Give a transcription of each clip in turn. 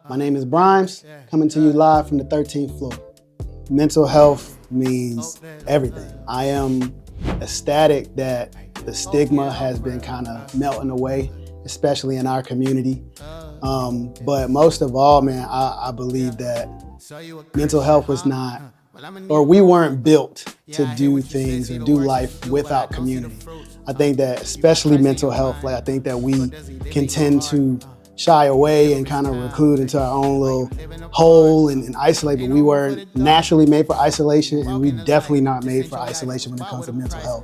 My name is Brimez, coming to you live from the 13th floor. Mental health means everything. I am ecstatic that the stigma has been kind of melting away, especially in our community. But most of all, man, I believe that mental health was not, or we weren't built to do things or do life without community. I think that especially mental health, I think that we can tend to shy away and kind of reclude into our own little hole and isolate, but we weren't naturally made for isolation, and we definitely not made for isolation when it comes to mental health.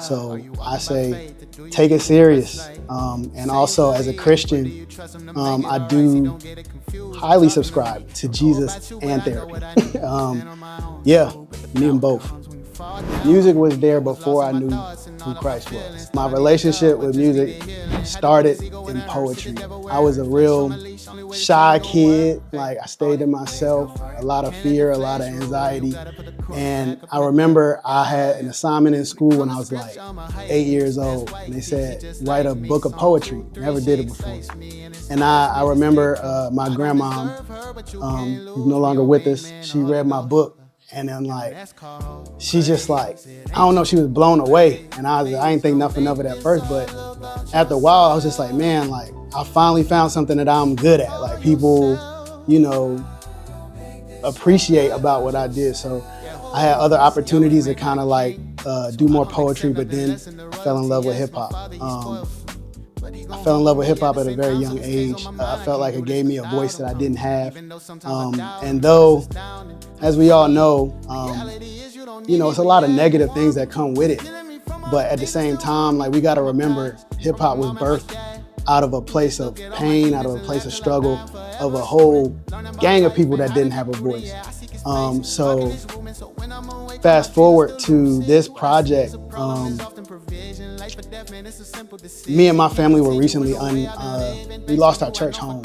So I say, take it serious. And also as a Christian, I do highly subscribe to Jesus and therapy. Yeah, need them both. Music was there before I knew who Christ was. My relationship with music started in poetry. I was a real shy kid. I stayed to myself, a lot of fear, a lot of anxiety. And I remember I had an assignment in school when I was 8 years old. And they said, write a book of poetry. Never did it before. And I remember my grandma, who's no longer with us, she read my book. And then she just I don't know, she was blown away. And I didn't think nothing of it at first, but after a while, I was just man, I finally found something that I'm good at. People, appreciate about what I did. So I had other opportunities to kind of do more poetry, but then I fell in love with hip hop. I fell in love with hip hop at a very young age. I felt like it gave me a voice that I didn't have. And though, as we all know, it's a lot of negative things that come with it. But at the same time, we got to remember hip hop was birthed out of a place of pain, out of a place of struggle, of a whole gang of people that didn't have a voice. So fast forward to this project, me and my family were recently, we lost our church home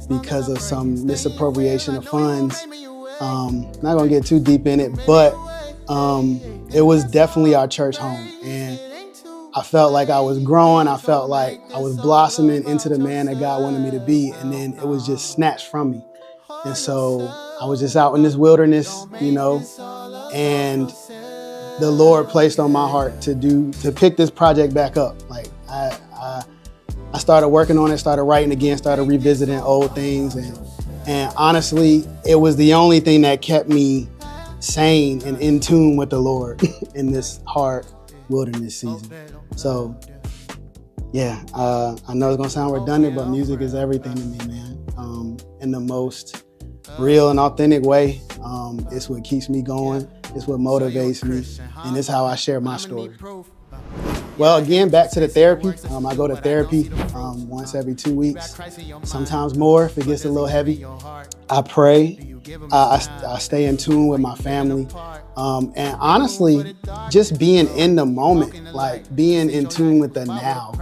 because of some misappropriation of funds. Not gonna get too deep in it, but it was definitely our church home. And I felt like I was growing, I felt like I was blossoming into the man that God wanted me to be, and then it was just snatched from me. And so I was just out in this wilderness, and the Lord placed on my heart to pick this project back up. I started working on it, started writing again, started revisiting old things, and honestly, it was the only thing that kept me sane and in tune with the Lord in this hard wilderness season. So yeah, I know it's gonna sound redundant, but music is everything to me, man. In the most real and authentic way. It's what keeps me going. It's what motivates me, and it's how I share my story. Well, again, back to the therapy. I go to therapy once every 2 weeks, sometimes more if it gets a little heavy. I pray. I stay in tune with my family. And honestly, just being in the moment, being in tune with the now.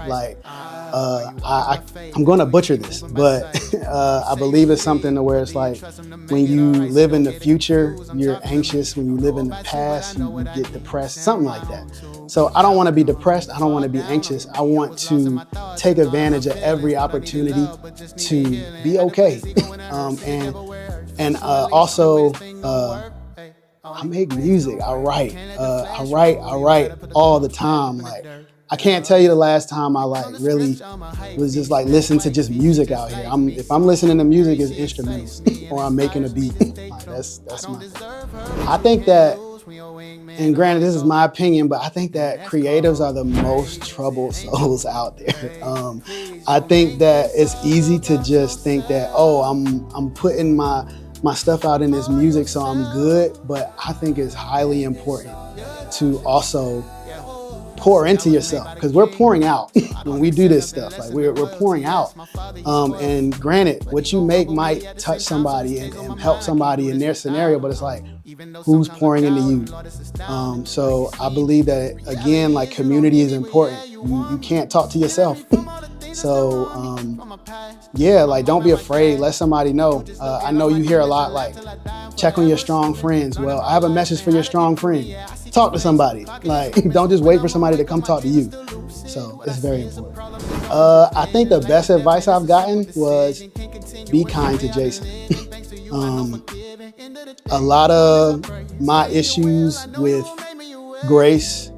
I'm going to butcher this, but I believe it's something to where it's when you live in the future, you're anxious. When you live in the past, you get depressed, something like that. So I don't want to be depressed. I don't want to be anxious. I want to take advantage of every opportunity to be okay. And also, I make music. I write all the time. I can't tell you the last time I really was just listening to just music out here. If I'm listening to music, it's instrumentals or I'm making a beat. That's my thing. I think that, and granted, this is my opinion, but I think that creatives are the most troubled souls out there. I think that it's easy to just think that, I'm putting my stuff out in this music, so I'm good. But I think it's highly important to also pour into yourself, because we're pouring out when we do this stuff. We're pouring out. And granted, what you make might touch somebody and help somebody in their scenario, but it's who's pouring into you? So I believe that, again, community is important. You can't talk to yourself. So don't be afraid. Let somebody know. I know you hear a lot check on your strong friends. Well, I have a message for your strong friend. Talk to somebody. Don't just wait for somebody to come talk to you. So it's very important. I think the best advice I've gotten was be kind to Jason. A lot of my issues with grace,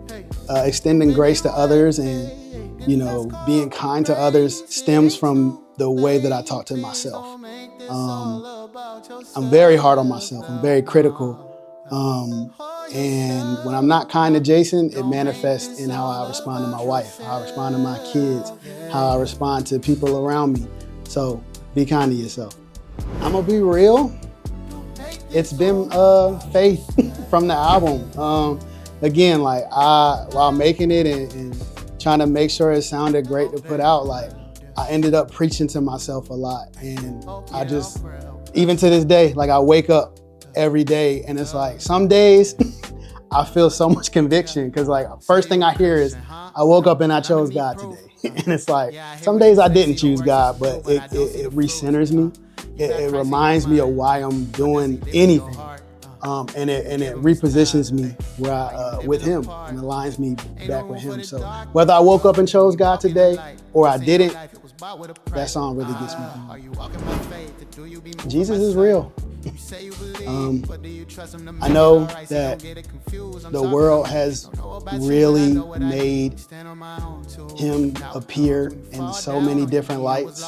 extending grace to others and, being kind to others stems from the way that I talk to myself. I'm very hard on myself. I'm very critical. And when I'm not kind to Jason, it manifests in how I respond to my wife, how I respond to my kids, how I respond to people around me. So be kind to yourself. I'm gonna be real. It's been faith from the album. Again, like while making it and trying to make sure it sounded great to put out, like I ended up preaching to myself a lot. And I just, even to this day, like I wake up every day and it's like some days I feel so much conviction because like first thing I hear is I woke up and I chose God today. And it's like some days I didn't choose God, but it recenters me. It reminds me of why I'm doing anything. And it repositions me with him and aligns me back with him. So whether I woke up and chose God today or I didn't, that song really gets me going. Jesus is real. I know that the world has really made him appear in so many different lights.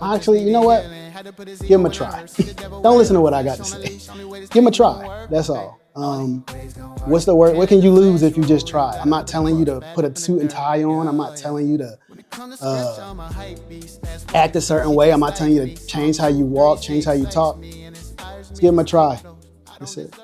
Actually, you know what? Give him a try. Don't listen to what I got to say. Give him a try, that's all. What's the word? What can you lose if you just try? I'm not telling you to put a suit and tie on. I'm not telling you to act a certain way. I'm not telling you to change how you walk, change how you talk. Just give him a try. That's it.